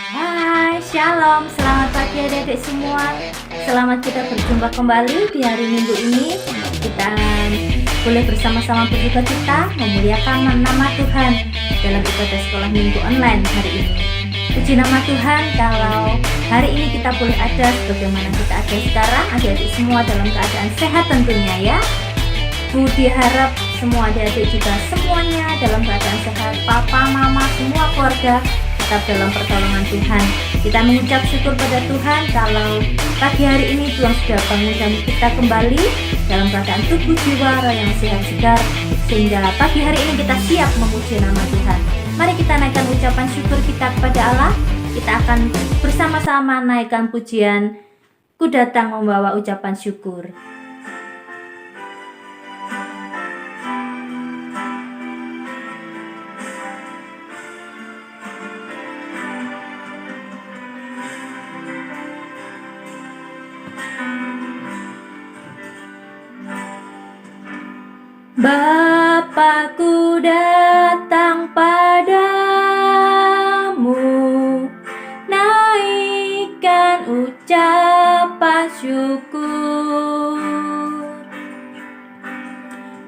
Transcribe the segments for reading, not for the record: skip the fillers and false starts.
Hai, Shalom, selamat pagi adik-adik semua. Selamat kita berjumpa kembali di hari Minggu ini. Kita boleh bersama-sama berduka cita memuliakan nama Tuhan dalam ibadah sekolah Minggu online hari ini. Puji nama Tuhan kalau hari ini kita boleh ada sebagaimana kita ada sekarang, adik-adik semua dalam keadaan sehat tentunya ya. Budi harap semua adik-adik juga semuanya dalam keadaan sehat, papa, mama, semua keluarga tetap dalam pertolongan Tuhan. Kita mengucap syukur pada Tuhan kalau pagi hari ini Tuhan sudah bangunkan kita kembali dalam keadaan tubuh jiwa yang sehat segar, sehingga pagi hari ini kita siap memuji nama Tuhan. Mari kita naikkan ucapan syukur kita kepada Allah. Kita akan bersama-sama naikkan pujian Ku Datang Membawa Ucapan Syukur. Bapa, ku datang padamu, naikkan ucapan syukur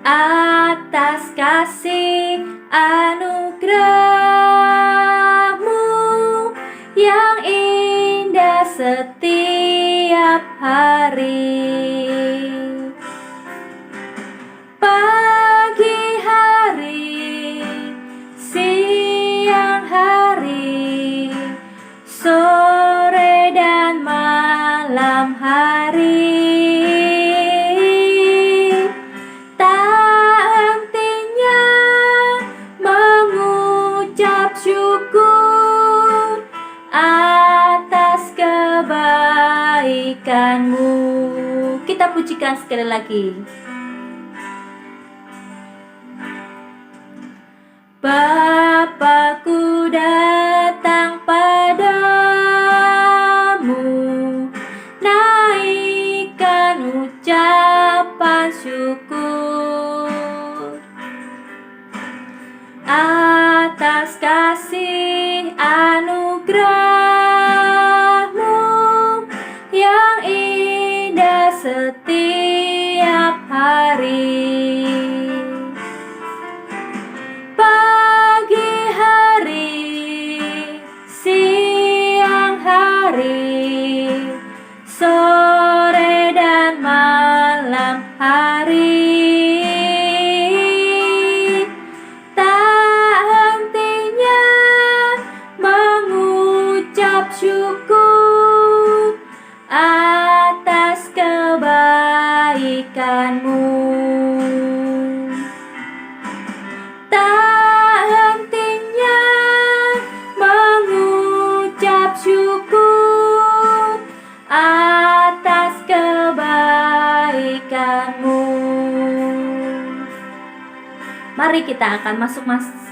atas kasih anugerah-Mu yang indah setiap hari. Pagi hari, siang hari, sore dan malam hari, tak hentinya mengucap syukur atas kebaikan-Mu. Kita pujikan sekali lagi. Bapa, ku datang padamu, naikkan ucapan syukur atas kasih anugerah-Mu yang indah setiap hari. Sore dan malam hari, tak hentinya mengucap syukur atas kebaikan-Mu. Tak hentinya mengucap syukur atas kebaikan-Mu. Mari kita akan masuk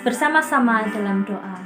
bersama-sama dalam doa.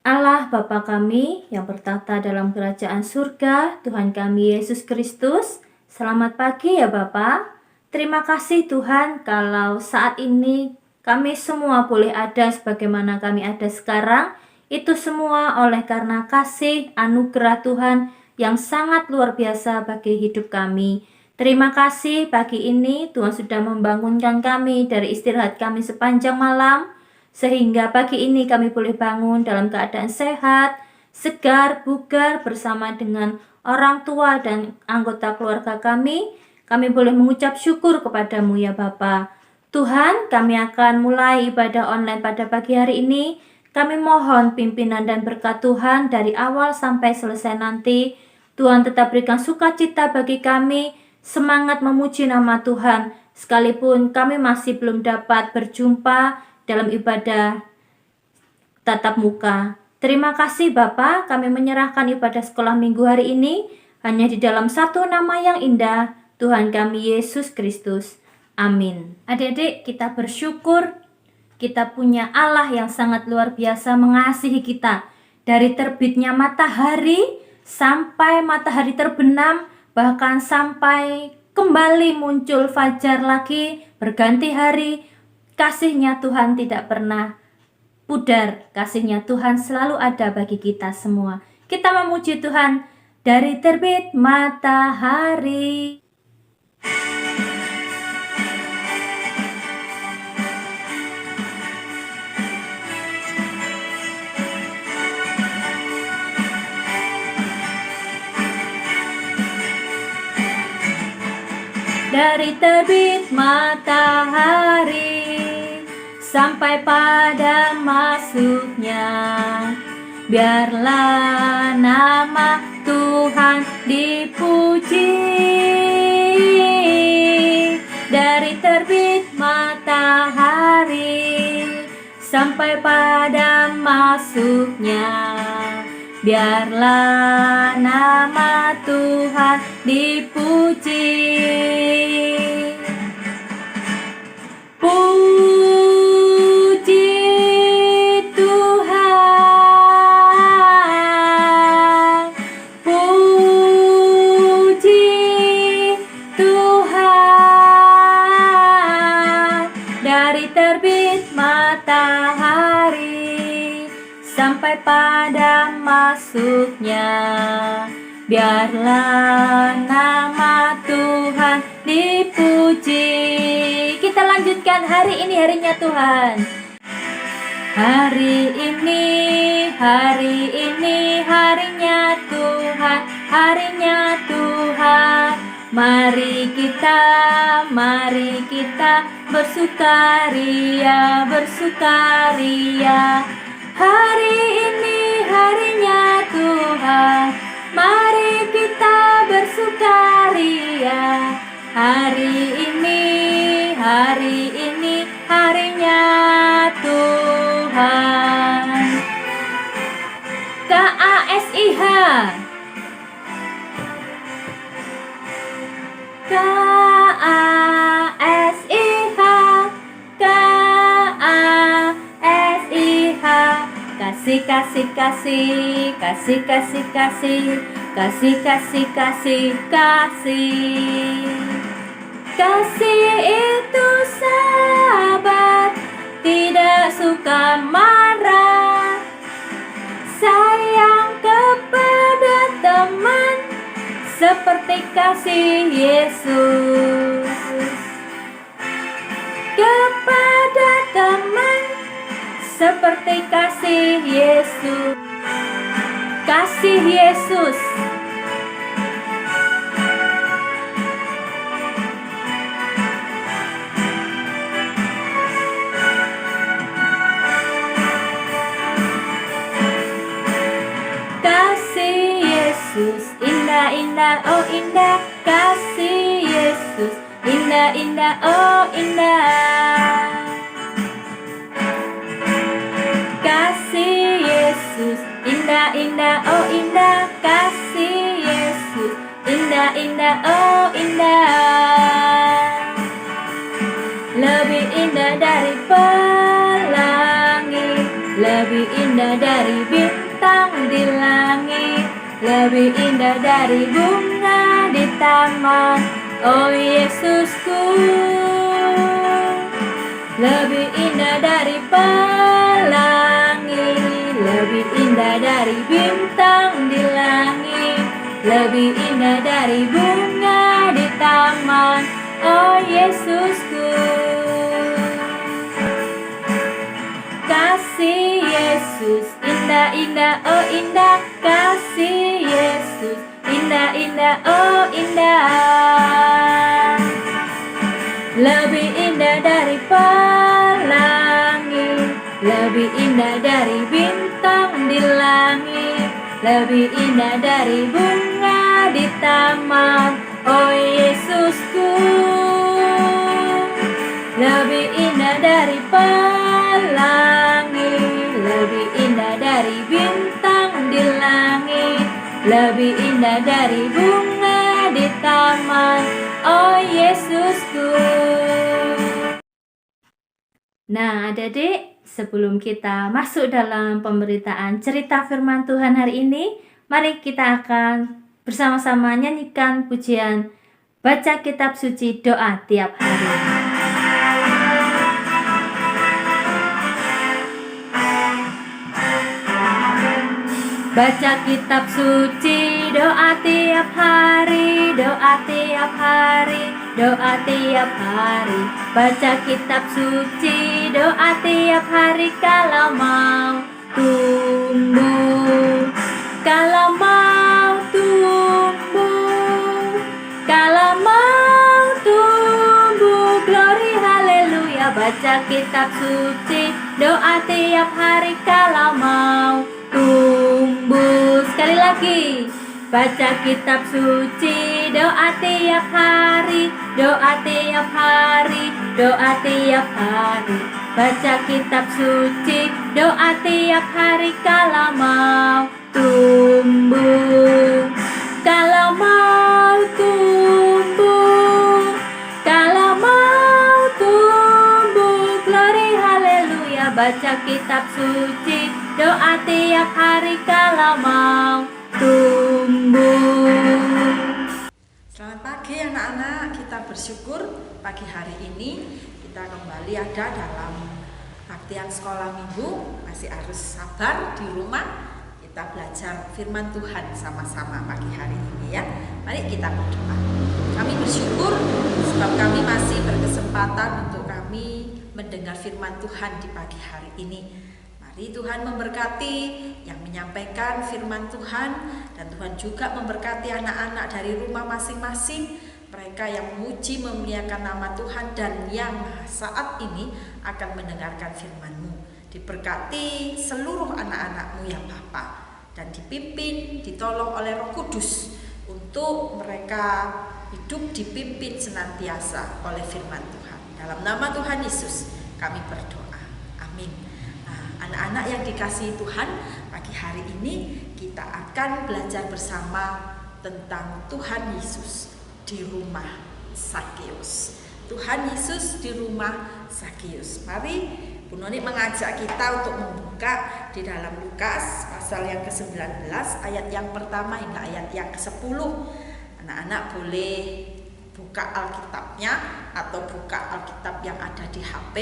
Allah Bapa kami yang bertata dalam kerajaan surga, Tuhan kami Yesus Kristus, selamat pagi ya Bapa. Terima kasih Tuhan kalau saat ini kami semua boleh ada sebagaimana kami ada sekarang. Itu semua oleh karena kasih anugerah Tuhan yang sangat luar biasa bagi hidup kami. Terima kasih pagi ini Tuhan sudah membangunkan kami dari istirahat kami sepanjang malam, sehingga pagi ini kami boleh bangun dalam keadaan sehat, segar, bugar bersama dengan orang tua dan anggota keluarga kami. Kami boleh mengucap syukur kepadamu ya Bapa. Tuhan, kami akan mulai ibadah online pada pagi hari ini. Kami mohon pimpinan dan berkat Tuhan dari awal sampai selesai nanti. Tuhan tetap berikan sukacita bagi kami, semangat memuji nama Tuhan, sekalipun kami masih belum dapat berjumpa dalam ibadah tatap muka. Terima kasih Bapa, kami menyerahkan ibadah sekolah minggu hari ini hanya di dalam satu nama yang indah, Tuhan kami Yesus Kristus. Amin. Adik-adik, kita bersyukur kita punya Allah yang sangat luar biasa mengasihi kita. Dari terbitnya matahari sampai matahari terbenam, bahkan sampai kembali muncul fajar lagi, berganti hari, kasih-Nya Tuhan tidak pernah pudar. Kasih-Nya Tuhan selalu ada bagi kita semua. Kita memuji Tuhan dari terbit matahari. Dari terbit matahari sampai pada masuknya, biarlah nama Tuhan dipuji. Dari terbit matahari sampai pada masuknya, biarlah nama Tuhan dipuji. Puji Tuhan, puji Tuhan. Dari terbit matahari sampai pada masuknya, biarlah nama Tuhan dipuji. Kita lanjutkan, hari ini harinya Tuhan. Hari ini harinya Tuhan, harinya Tuhan. Mari kita bersukaria, bersukaria. Hari ini harinya Tuhan, mari kita bersukaria. Hari ini harinya Tuhan. KASIH, KASIH, KASIH. Kasih, kasih, kasih, kasih, kasih, kasih, kasih, kasih, kasih, kasih. Kasih itu sabar, tidak suka marah, sayang kepada teman seperti kasih Yesus. Kepada teman seperti kasih Yesus. Kasih Yesus. Kasih Yesus, indah, indah, oh indah. Kasih Yesus, indah, indah, oh indah. Kasih Yesus, indah, indah, oh indah. Kasih Yesus, indah, indah, oh indah. Lebih indah dari pelangi, lebih indah dari bintang di langit, lebih indah dari bunga di taman, oh Yesusku. Lebih indah dari pelangi, lebih indah dari bintang di langit, lebih indah dari bunga di taman, oh Yesusku. Kasih Yesus, indah, indah, oh indah. Kasih Yesus, indah, indah, oh indah. Lebih indah dari pelangi, lebih indah dari bintang di langit, lebih indah dari bunga di taman, oh Yesusku. Lebih indah dari pelangi, lebih indah dari bintang di langit, lebih indah dari bunga di taman, oh Yesusku. Nah, adik-adik, sebelum kita masuk dalam pemberitaan cerita firman Tuhan hari ini, mari kita akan bersama-sama nyanyikan pujian baca kitab suci doa tiap hari. Baca kitab suci, doa tiap hari, doa tiap hari, doa tiap hari. Baca kitab suci, doa tiap hari kalau mau tumbuh, kalau mau tumbuh, kalau mau tumbuh. Glory haleluya. Baca kitab suci, doa tiap hari kalau mau tumbuh. Sekali lagi. Baca kitab suci, doa tiap hari, doa tiap hari, doa tiap hari. Baca kitab suci, doa tiap hari kalau mau tumbuh, kalau mau tumbuh, kalau mau tumbuh. Glory haleluya. Baca kitab suci, doa tiap hari kalau mau tumbuh. Selamat pagi anak-anak, kita bersyukur pagi hari ini kita kembali ada dalam baktian sekolah minggu. Masih harus sabar di rumah, kita belajar firman Tuhan sama-sama pagi hari ini ya. Mari kita berdoa. Kami bersyukur sebab kami masih berkesempatan untuk kami mendengar firman Tuhan di pagi hari ini. Mari Tuhan memberkati yang menyampaikan firman Tuhan, dan Tuhan juga memberkati anak-anak dari rumah masing-masing, mereka yang memuji memuliakan nama Tuhan dan yang saat ini akan mendengarkan firman-Mu. Diberkati seluruh anak-anak-Mu ya Bapa, dan dipimpin, ditolong oleh Roh Kudus untuk mereka hidup dipimpin senantiasa oleh firman Tuhan. Dalam nama Tuhan Yesus kami berdoa. Amin. Anak-anak yang dikasihi Tuhan, pagi hari ini kita akan belajar bersama tentang Tuhan Yesus di rumah Sakeus. Tuhan Yesus di rumah Sakeus. Mari Bu Noni mengajak kita untuk membuka di dalam Lukas pasal yang ke-19 ayat yang pertama hingga ayat yang ke-10. Anak-anak boleh buka Alkitabnya atau buka Alkitab yang ada di HP,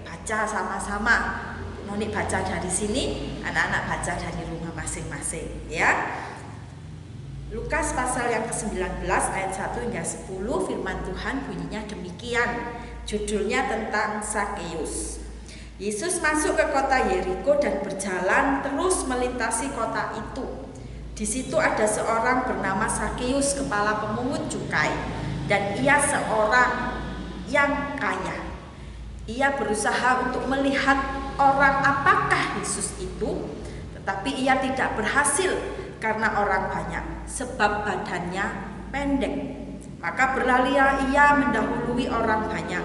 baca sama-sama. Noni baca dari sini, anak-anak baca dari rumah masing-masing ya. Lukas pasal yang ke-19 ayat 1 hingga 10, firman Tuhan bunyinya demikian. Judulnya tentang Sakeus. Yesus masuk ke kota Yeriko dan berjalan terus melintasi kota itu. Di situ ada seorang bernama Sakeus, kepala pemungut cukai, dan ia seorang yang kaya. Ia berusaha untuk melihat orang apakah Yesus itu, tetapi ia tidak berhasil karena orang banyak, sebab badannya pendek. Maka berlari ia mendahului orang banyak,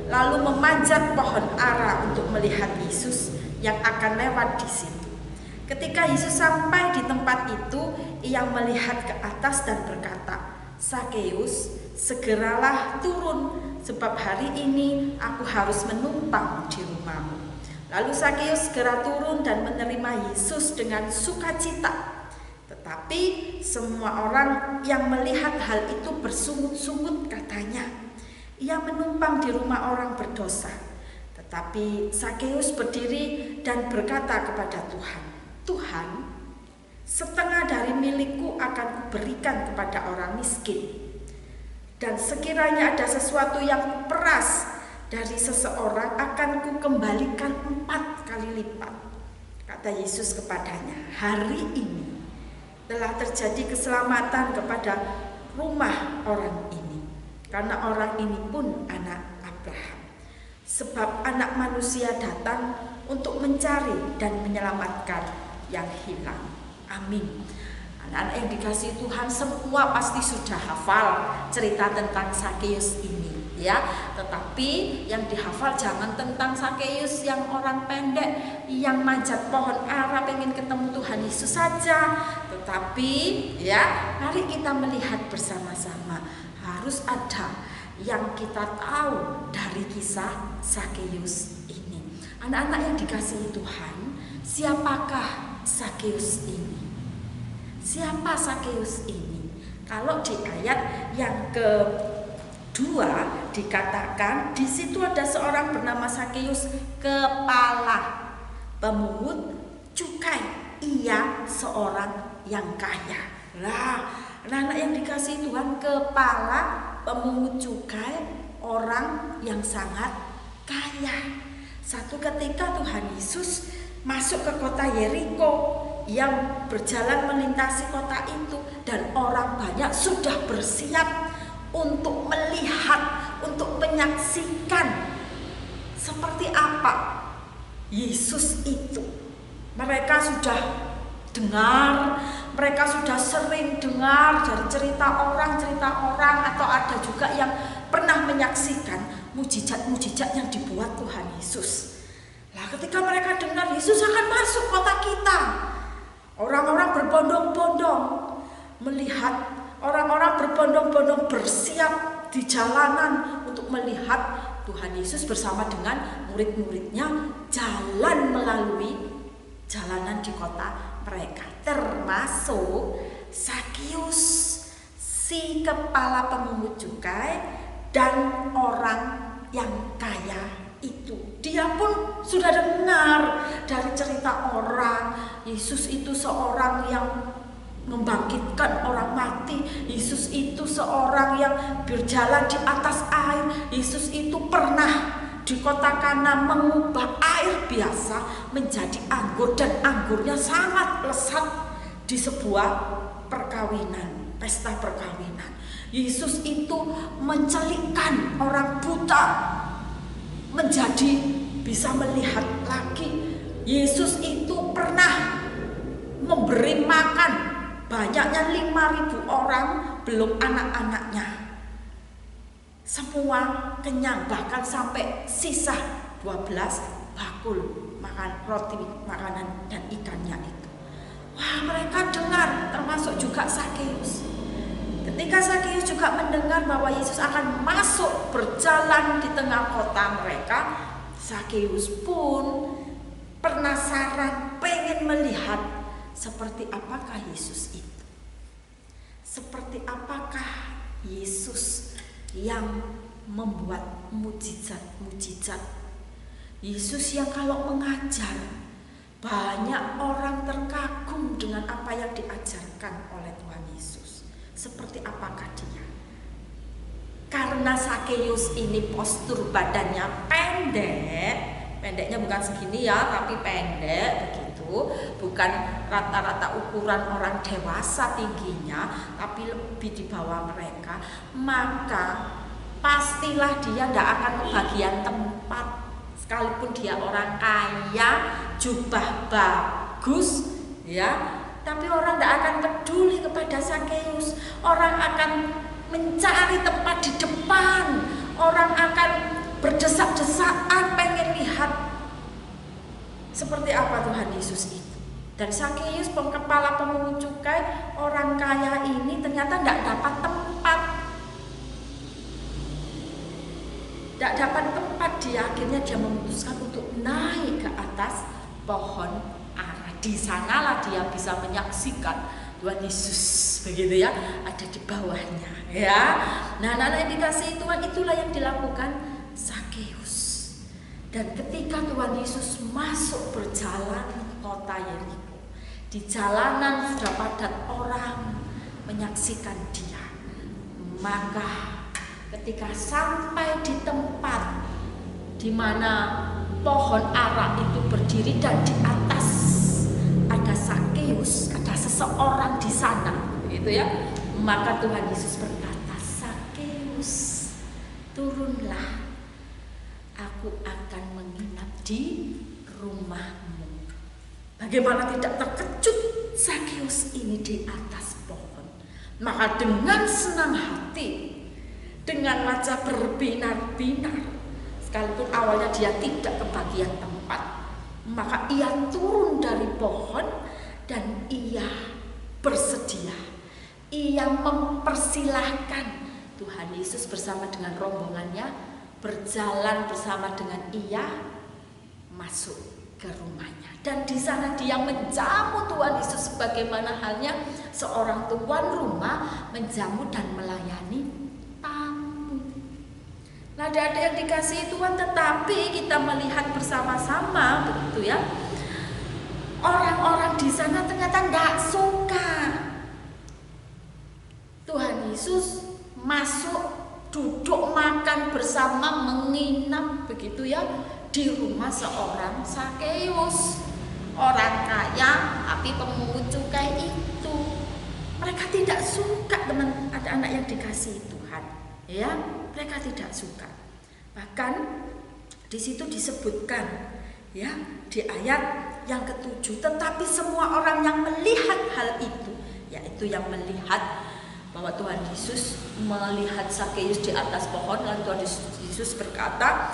lalu memanjat pohon ara untuk melihat Yesus yang akan lewat di situ. Ketika Yesus sampai di tempat itu, ia melihat ke atas dan berkata, "Sakeus, segeralah turun, sebab hari ini aku harus menumpang di rumahmu." Lalu Sakeus segera turun dan menerima Yesus dengan sukacita. Tetapi semua orang yang melihat hal itu bersungut-sungut katanya, "Ia menumpang di rumah orang berdosa." Tetapi Sakeus berdiri dan berkata kepada Tuhan, "Tuhan, setengah dari milikku akan kuberikan kepada orang miskin. Dan sekiranya ada sesuatu yang peras dari seseorang, akan kukembalikan 4 kali lipat." Kata Yesus kepadanya, "Hari ini telah terjadi keselamatan kepada rumah orang ini, karena orang ini pun anak Abraham. Sebab Anak Manusia datang untuk mencari dan menyelamatkan yang hilang." Amin. Anak-anak yang dikasihi Tuhan, semua pasti sudah hafal cerita tentang Sakeus ini ya. Tetapi yang dihafal jangan tentang Sakeus yang orang pendek, yang manjat pohon ara pengen ketemu Tuhan Yesus saja. Tetapi ya, mari kita melihat bersama-sama, harus ada yang kita tahu dari kisah Sakeus ini. Anak-anak yang dikasihi Tuhan, siapakah Sakeus ini? Siapa Sakeus ini? Kalau di ayat yang kedua dikatakan, di situ ada seorang bernama Sakeus, kepala pemungut cukai. ia seorang yang kaya. Nah, anak-anak yang dikasihi Tuhan, kepala pemungut cukai orang yang sangat kaya. Satu ketika Tuhan Yesus masuk ke kota Yeriko, yang berjalan melintasi kota itu, dan orang banyak sudah bersiap untuk melihat, untuk menyaksikan seperti apa Yesus itu. Mereka sudah dengar, mereka sudah sering dengar dari cerita orang, atau ada juga yang pernah menyaksikan mujizat-mujizat yang dibuat Tuhan Yesus. Nah, ketika mereka dengar Yesus akan masuk kota kita, orang-orang berbondong-bondong melihat, orang-orang berbondong-bondong bersiap di jalanan untuk melihat Tuhan Yesus bersama dengan murid-muridnya jalan melalui jalanan di kota mereka, termasuk Zakius, si kepala pemungut cukai dan orang yang kaya itu. Dia pun sudah dengar dari cerita orang, Yesus itu seorang yang membangkitkan orang mati, Yesus itu seorang yang berjalan di atas air, Yesus itu pernah di kota Kana mengubah air biasa menjadi anggur, dan anggurnya sangat lezat di sebuah perkawinan, pesta perkawinan. Yesus itu mencelikkan orang buta menjadi bisa melihat lagi. Yesus itu pernah memberi makan banyaknya 5.000 orang, belum anak-anaknya. Semua kenyang, bahkan sampai sisa 12 bakul makan roti, makanan dan ikannya itu. Wah, mereka dengar, termasuk juga Zakius. Ketika Zakius juga mendengar bahwa Yesus akan masuk berjalan di tengah kota mereka, Zakius pun penasaran, pengen melihat seperti apakah Yesus itu. Seperti apakah Yesus yang membuat mujizat-mujizat. Yesus yang kalau mengajar, banyak orang terkagum dengan apa yang diajarkan oleh Tuhan Yesus. Seperti apakah dia? Karena Zakius ini postur badannya pendek, pendeknya bukan segini ya, tapi pendek begitu, bukan rata-rata ukuran orang dewasa tingginya, tapi lebih di bawah mereka, maka pastilah dia tidak akan kebagian tempat. Sekalipun dia orang kaya, jubah bagus, ya, tapi orang tidak akan peduli kepada Zakius. Orang akan mencari tempat di depan, orang akan berdesak-desakan pengen lihat seperti apa Tuhan Yesus itu. Dan Zakius, kepala pemungut cukai, orang kaya ini ternyata tidak dapat tempat. Tidak dapat tempat, dia akhirnya dia memutuskan untuk naik ke atas pohon ara. Di sanalah dia bisa menyaksikan Tuhan Yesus, begitu ya, ada di bawahnya, ya. Nah, anak-anak yang dikasihi Tuhan, itulah yang dilakukan Zakius. Dan ketika Tuhan Yesus masuk berjalan ke kota Yeriko, di jalanan sudah padat orang menyaksikan dia, maka ketika sampai di tempat di mana pohon ara itu berdiri dan di atas ada Zakius, ada seseorang di sana, gitu ya. Maka Tuhan Yesus berkata, "Zakius, turunlah, aku akan menginap di rumahmu." Bagaimana tidak terkejut Zakius ini di atas pohon. Maka dengan senang hati, dengan wajah berbinar-binar, sekalipun awalnya dia tidak kebagian tempat, maka ia turun dari pohon dan ia bersedia. Ia mempersilahkan Tuhan Yesus bersama dengan rombongannya berjalan bersama dengan ia masuk ke rumahnya. Dan di sana dia menjamu Tuhan Yesus sebagaimana halnya seorang tuan rumah menjamu dan melayani tamu. Nah, ada yang dikasihi Tuhan, tetapi kita melihat bersama-sama begitu ya, Orang-orang di sana ternyata tidak suka. Tuhan Yesus masuk, duduk makan bersama, menginap begitu ya di rumah seorang Zakeus, orang kaya tapi pemungut cukai itu. Mereka tidak suka, teman, ada anak yang dikasihi Tuhan, ya, mereka tidak suka. Bahkan di situ disebutkan, ya, di ayat yang ke-7, tetapi semua orang yang melihat hal itu, yaitu yang melihat bahwa Tuhan Yesus melihat Zakeus di atas pohon, lalu Tuhan Yesus berkata,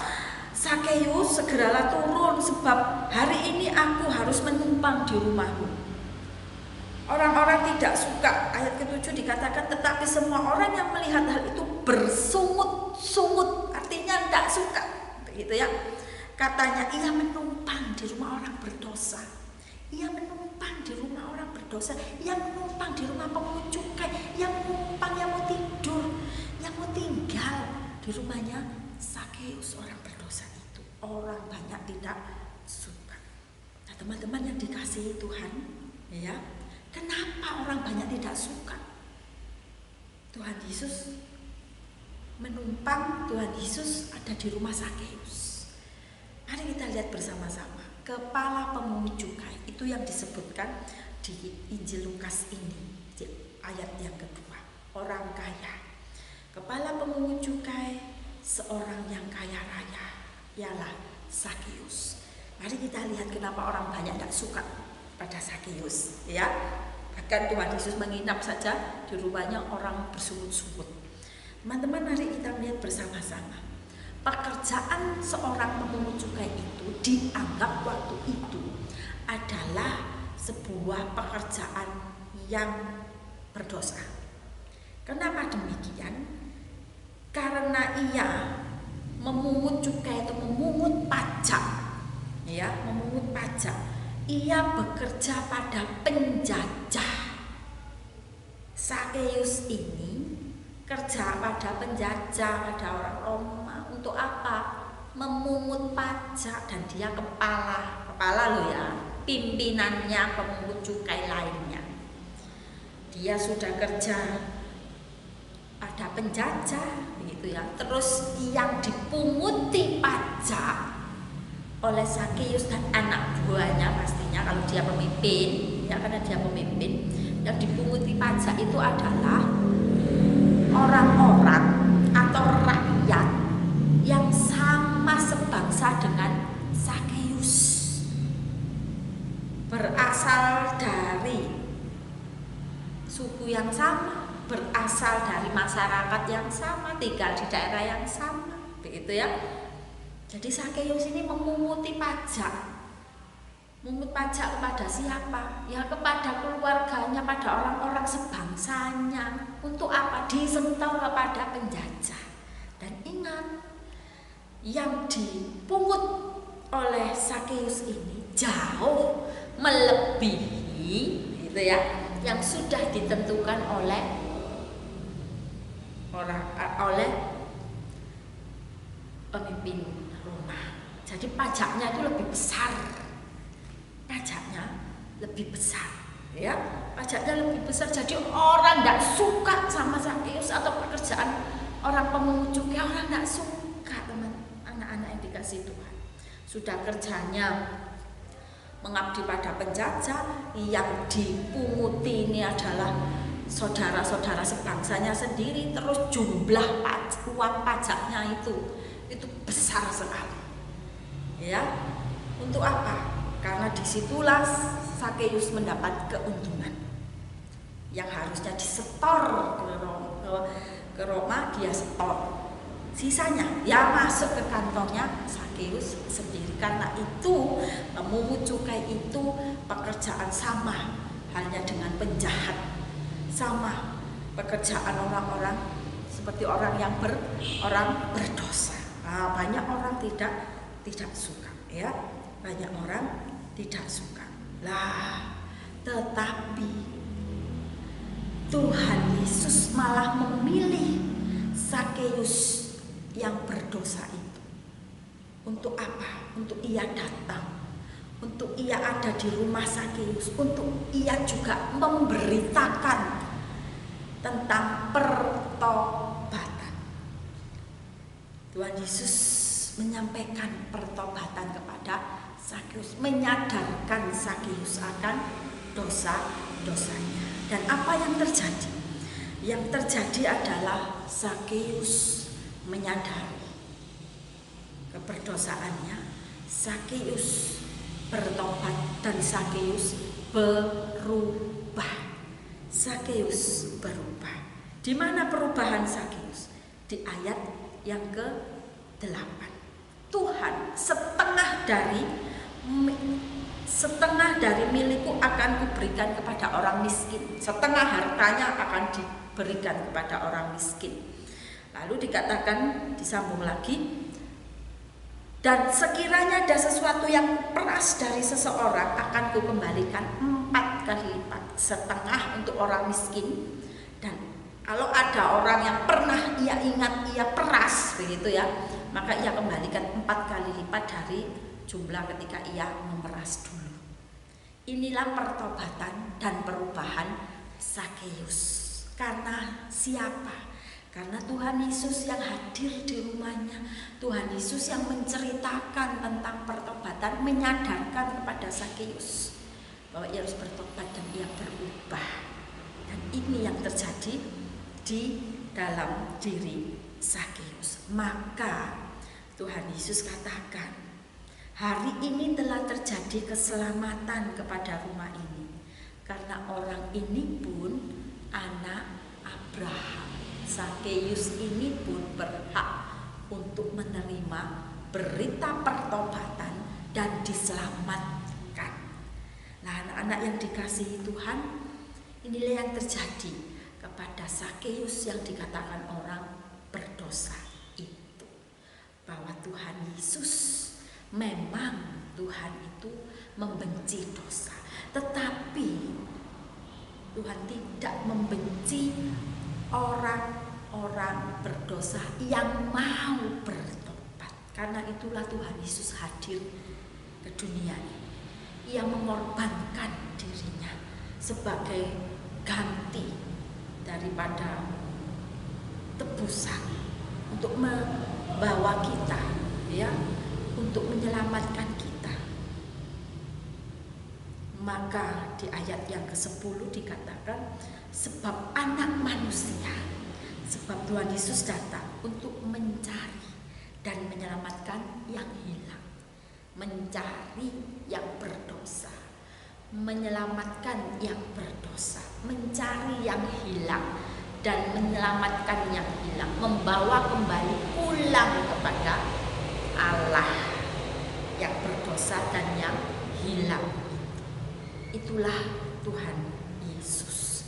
Zakeus, segeralah turun, sebab hari ini aku harus menumpang di rumahmu. Orang-orang tidak suka. Ayat ke-7 dikatakan, tetapi semua orang yang melihat hal itu bersungut-sungut, artinya tidak suka, begitu ya. Katanya, ia menumpang di rumah orang berdosa. Ia menumpang di rumah orang berdosa. Ia menumpang di rumah pemungut cukai. Ia menumpang, yang mau tidur, yang mau tinggal di rumahnya Zakeus, orang berdosa itu. Orang banyak tidak suka. Nah, teman-teman yang dikasihi Tuhan, ya, kenapa orang banyak tidak suka? Tuhan Yesus menumpang, Tuhan Yesus ada di rumah Zakeus. Mari kita lihat bersama-sama. Kepala pemungut cukai itu yang disebutkan di Injil Lukas ini, di ayat yang kedua. Orang kaya, kepala pemungut cukai, seorang yang kaya raya, ialah Zakeus. Mari kita lihat kenapa orang banyak tidak suka pada Zakeus, ya. Bahkan Tuhan Yesus menginap saja di rumahnya orang bersungut-sungut. Teman-teman, mari kita melihat bersama-sama. Pekerjaan seorang pemungut cukai itu dianggap waktu itu adalah sebuah pekerjaan yang berdosa. Kenapa demikian? Karena ia memungut cukai itu memungut pajak, ya, memungut pajak. Ia bekerja pada penjajah. Zakeus ini kerja pada penjajah, pada orang Roma. Untuk apa? Memungut pajak, dan dia kepala loh ya, pimpinannya pemungut cukai lainnya. Dia sudah kerja pada penjajah, begitu ya. Terus yang dipunguti pajak oleh Zakeus dan anak buahnya, pastinya kalau dia pemimpin, ya, karena dia pemimpin. Yang dipunguti pajak itu adalah orang-orang atau rakyat yang sama sebangsa dengan Zakeus, berasal dari suku yang sama, berasal dari masyarakat yang sama, tinggal di daerah yang sama, begitu ya. Jadi Zakeus ini memunguti pajak. Memungut pajak kepada siapa? Ya, kepada keluarganya, pada orang-orang sebangsanya. Untuk apa? Disetor kepada penjajah. Dan ingat, yang dipungut oleh Zakeus ini jauh melebihi, gitu ya, yang sudah ditentukan oleh pemimpin Roma. Jadi pajaknya itu lebih besar. Pajaknya lebih besar, ya. Pajaknya lebih besar. Jadi orang tidak suka sama Zakeus atau pekerjaan orang pemungut cukai. Orang tidak suka, teman, anak-anak yang dikasih Tuhan. Sudah kerjanya mengabdi pada penjajah, yang dipunguti ini adalah saudara-saudara sebangsanya sendiri. Terus jumlah uang pajaknya itu besar sekali, ya. Untuk apa? Karena disitulah Zakeus mendapat keuntungan yang harusnya disetor ke Roma, dia setor. Sisanya ya masuk ke kantongnya Zakeus sendiri. Karena itu memungut cukai itu pekerjaan sama halnya dengan penjahat, sama pekerjaan orang-orang seperti orang yang berdosa. Nah, banyak orang tidak suka, ya. Banyak orang tidak suka. Lah, tetapi Tuhan Yesus malah memilih Zakeus yang berdosa itu. Untuk apa? Untuk ia datang, untuk ia ada di rumah Sakeus, untuk ia juga memberitakan tentang pertobatan. Tuhan Yesus menyampaikan pertobatan kepada Sakeus, menyadarkan Sakeus akan dosa-dosanya. Dan apa yang terjadi? Yang terjadi adalah Sakeus menyadari keberdosaannya, Sakeus bertobat dan Sakeus berubah. Sakeus berubah. Di mana perubahan Sakeus? Di ayat yang ke-8. Tuhan, setengah dari milikku akan kuberikan kepada orang miskin. Setengah hartanya akan diberikan kepada orang miskin. Lalu dikatakan, disambung lagi, dan sekiranya ada sesuatu yang peras dari seseorang, akan kukembalikan 4 kali lipat. Setengah untuk orang miskin, dan kalau ada orang yang pernah ia ingat ia peras, begitu ya, maka ia kembalikan 4 kali lipat dari jumlah ketika ia memeras dulu. Inilah pertobatan dan perubahan Sakeus. Karena siapa? Karena Tuhan Yesus yang hadir di rumahnya, Tuhan Yesus yang menceritakan tentang pertobatan, menyadarkan kepada Sakeus bahwa ia harus bertobat dan ia berubah. Dan ini yang terjadi di dalam diri Sakeus. Maka Tuhan Yesus katakan, hari ini telah terjadi keselamatan kepada rumah ini, karena orang ini pun anak Abraham. Sakeus ini pun berhak untuk menerima berita pertobatan dan diselamatkan. Nah, anak-anak yang dikasihi Tuhan, inilah yang terjadi kepada Sakeus yang dikatakan orang berdosa itu. Bahwa Tuhan Yesus, memang Tuhan itu membenci dosa, tetapi Tuhan tidak membenci orang-orang berdosa yang mau bertobat. Karena itulah Tuhan Yesus hadir ke dunia ini. Ia mengorbankan dirinya sebagai ganti daripada tebusan untuk membawa kita, ya, untuk menyelamatkan kita. Maka di ayat yang ke-10 dikatakan, sebab anak manusia, sebab Tuhan Yesus datang untuk mencari dan menyelamatkan yang hilang, mencari yang berdosa, menyelamatkan yang berdosa, mencari yang hilang dan menyelamatkan yang hilang, membawa kembali pulang kepada Allah yang berdosa dan yang hilang. Itulah Tuhan Yesus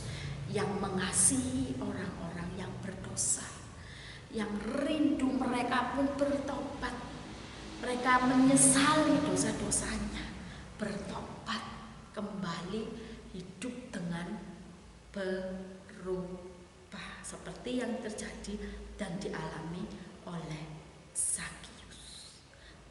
yang mengasihi orang-orang yang berdosa, yang rindu mereka pun bertobat. Mereka menyesali dosa-dosanya, bertobat kembali hidup dengan berubah, seperti yang terjadi dan dialami oleh Sakeus.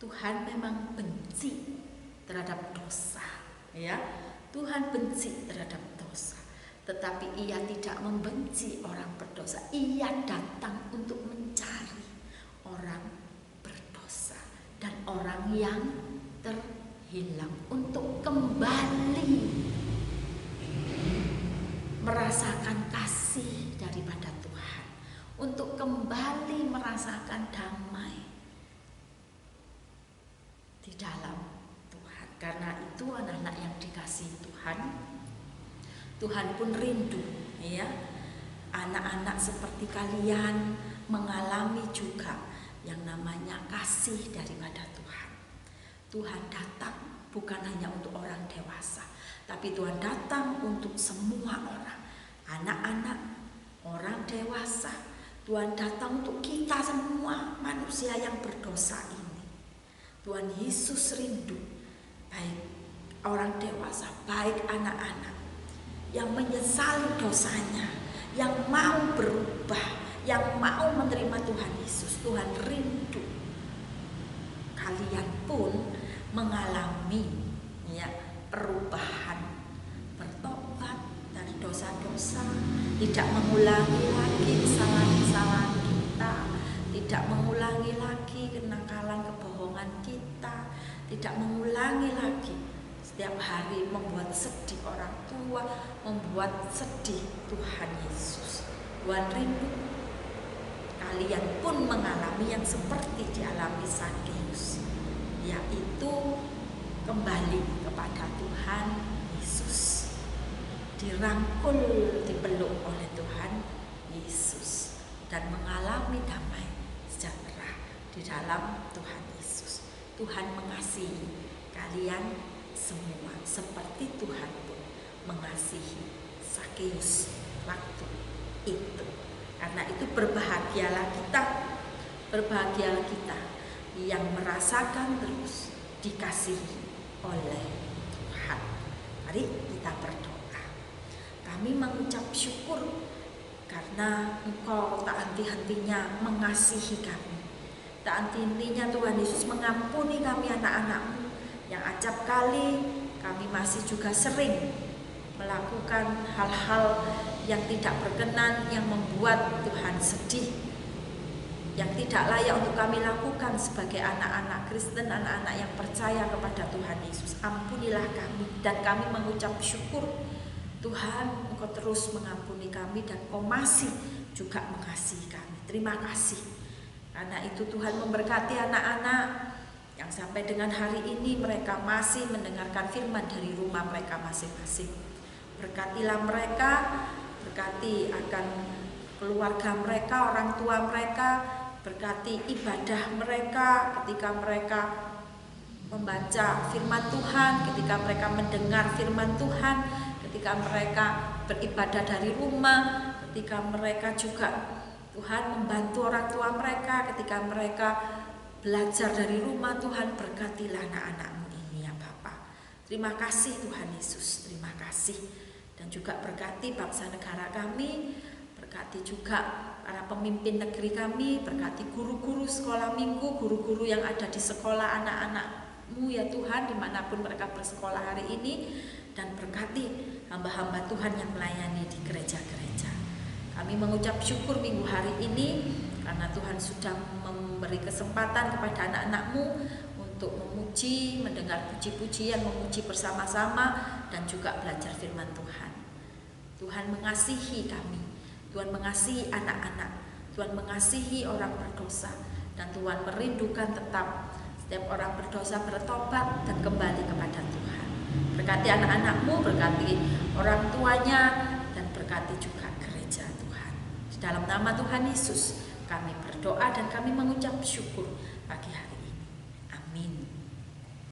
Tuhan memang benci terhadap dosa, ya. Tuhan benci terhadap dosa, tetapi ia tidak membenci orang berdosa. Ia datang untuk mencari orang berdosa dan orang yang terhilang, untuk kembali merasakan kasih daripada Tuhan, untuk kembali merasakan damai di dalam Tuhan. Karena itu anak-anak yang dikasihi Tuhan, Tuhan pun rindu, ya, anak-anak seperti kalian mengalami juga yang namanya kasih daripada Tuhan. Tuhan datang bukan hanya untuk orang dewasa, tapi Tuhan datang untuk semua orang, anak-anak, orang dewasa. Tuhan datang untuk kita semua manusia yang berdosa ini. Tuhan Yesus rindu, baik orang dewasa, baik anak-anak, yang menyesali dosanya, yang mau berubah, yang mau menerima Tuhan Yesus. Tuhan rindu kalian pun mengalami tidak mengulangi lagi kesalahan-kesalahan kita, tidak mengulangi lagi kenakalan kebohongan kita, tidak mengulangi lagi setiap hari membuat sedih orang tua, membuat sedih Tuhan Yesus. Tuhan rindu kalian pun mengalami yang seperti dialami Sakeus, yaitu kembali kepada Tuhan Yesus, dirangkul, dipeluk oleh Tuhan Yesus, dan mengalami damai sejahtera di dalam Tuhan Yesus. Tuhan mengasihi kalian semua seperti Tuhan pun mengasihi Sakeus waktu itu. Karena itu berbahagialah kita yang merasakan terus dikasihi oleh Tuhan. Mari kita berdoa. Kami mengucap syukur karena Engkau tak henti-hentinya mengasihi kami. Tak henti-hentinya Tuhan Yesus mengampuni kami anak-anak-Mu yang acap kali kami masih juga sering melakukan hal-hal yang tidak berkenan, yang membuat Tuhan sedih, yang tidak layak untuk kami lakukan sebagai anak-anak Kristen, anak-anak yang percaya kepada Tuhan Yesus. Ampunilah kami, dan kami mengucap syukur Tuhan, Engkau terus mengampuni kami dan Engkau masih juga mengasihi kami. Terima kasih. Karena itu Tuhan memberkati anak-anak yang sampai dengan hari ini mereka masih mendengarkan firman dari rumah mereka masing-masing. Berkatilah mereka, berkati akan keluarga mereka, orang tua mereka, berkati ibadah mereka ketika mereka membaca firman Tuhan, ketika mereka mendengar firman Tuhan, ketika mereka beribadah dari rumah, ketika mereka juga Tuhan membantu orang tua mereka, ketika mereka belajar dari rumah. Tuhan berkatilah anak-anak-Mu ini ya Bapa. Terima kasih Tuhan Yesus, terima kasih. Dan juga berkati bangsa negara kami, berkati juga para pemimpin negeri kami, berkati guru-guru sekolah minggu, guru-guru yang ada di sekolah anak-anak-Mu ya Tuhan, dimanapun mereka bersekolah hari ini. Dan berkati hamba-hamba Tuhan yang melayani di gereja-gereja. Kami mengucap syukur minggu hari ini karena Tuhan sudah memberi kesempatan kepada anak-anak-Mu untuk memuji, mendengar puji-pujian, memuji bersama-sama, dan juga belajar firman Tuhan. Tuhan mengasihi kami, Tuhan mengasihi anak-anak, Tuhan mengasihi orang berdosa, dan Tuhan merindukan tetap setiap orang berdosa bertobat dan kembali kepada Tuhan. Berkati anak-anak-Mu, berkati orang tuanya, dan berkati juga gereja Tuhan. Di dalam nama Tuhan Yesus kami berdoa dan kami mengucap syukur pagi hari ini. Amin.